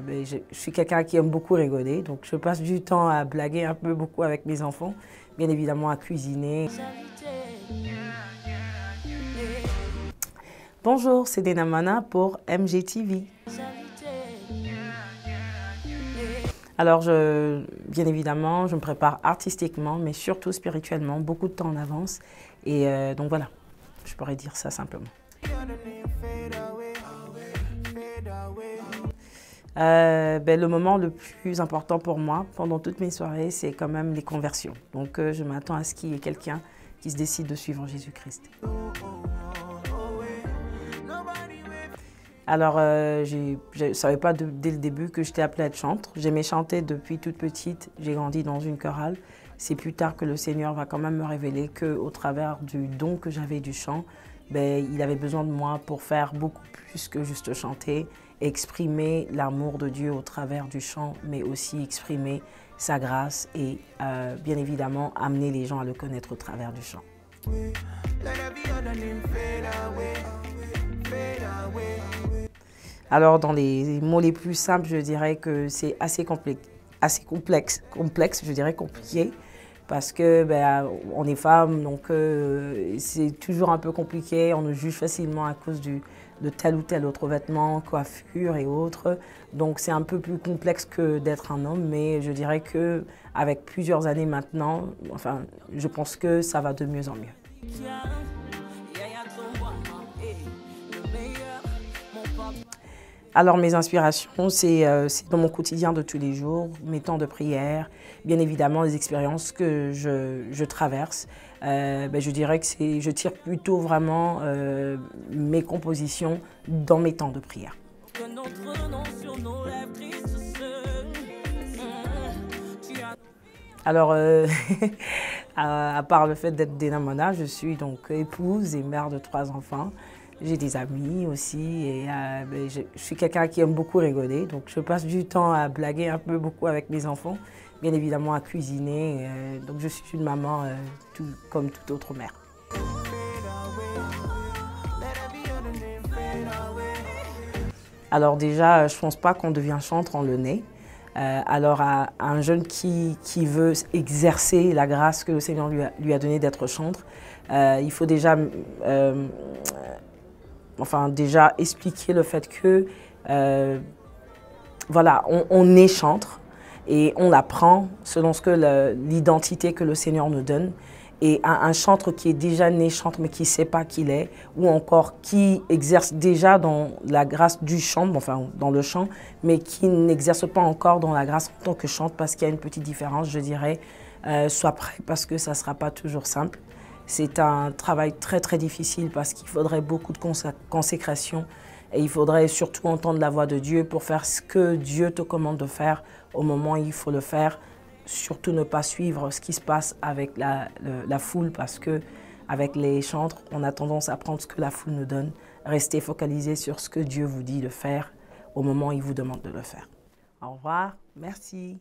Je suis quelqu'un qui aime beaucoup rigoler, donc je passe du temps à blaguer un peu beaucoup avec mes enfants, bien évidemment à cuisiner. Bonjour, c'est Dena Mana pour MGTV. Alors, bien évidemment, je me prépare artistiquement, mais surtout spirituellement, beaucoup de temps en avance. Et donc voilà, je pourrais dire ça simplement. Le moment le plus important pour moi pendant toutes mes soirées, c'est quand même les conversions. Donc je m'attends à ce qu'il y ait quelqu'un qui se décide de suivre Jésus-Christ. Alors je ne savais pas dès le début que j'étais appelée à être chantre. J'aimais chanter depuis toute petite, j'ai grandi dans une chorale. C'est plus tard que le Seigneur va quand même me révéler qu'au travers du don que j'avais du chant, il avait besoin de moi pour faire beaucoup plus que juste chanter, exprimer l'amour de Dieu au travers du chant, mais aussi exprimer sa grâce et bien évidemment amener les gens à le connaître au travers du chant. Alors dans les mots les plus simples, je dirais que c'est assez complexe, je dirais compliqué. Parce que on est femme, donc c'est toujours un peu compliqué. On nous juge facilement à cause de tel ou tel autre vêtement, coiffure et autres. Donc c'est un peu plus complexe que d'être un homme, mais je dirais que avec plusieurs années maintenant, enfin, je pense que ça va de mieux en mieux. Alors mes inspirations, c'est dans mon quotidien de tous les jours, mes temps de prière, bien évidemment les expériences que je traverse. Je dirais que je tire plutôt vraiment mes compositions dans mes temps de prière. Alors, à part le fait d'être Dena Mana, je suis donc épouse et mère de 3 enfants. J'ai des amis aussi et je suis quelqu'un qui aime beaucoup rigoler, donc je passe du temps à blaguer un peu beaucoup avec mes enfants, bien évidemment à cuisiner, donc je suis une maman comme toute autre mère. Alors déjà, je ne pense pas qu'on devient chantre en le nez. Alors à un jeune qui veut exercer la grâce que le Seigneur lui a donnée d'être chantre, il faut déjà expliquer le fait que voilà, on est chantre et on apprend selon l'identité que le Seigneur nous donne. Et un chantre qui est déjà né chantre mais qui ne sait pas qui il est, ou encore qui exerce déjà dans la grâce du chant, enfin dans le chant, mais qui n'exerce pas encore dans la grâce en tant que chantre parce qu'il y a une petite différence, je dirais. Sois prêt parce que ça ne sera pas toujours simple. C'est un travail très très difficile parce qu'il faudrait beaucoup de consécration et il faudrait surtout entendre la voix de Dieu pour faire ce que Dieu te commande de faire au moment où il faut le faire. Surtout ne pas suivre ce qui se passe avec la foule parce que avec les chantres, on a tendance à prendre ce que la foule nous donne. Restez focalisé sur ce que Dieu vous dit de faire au moment où il vous demande de le faire. Au revoir, merci.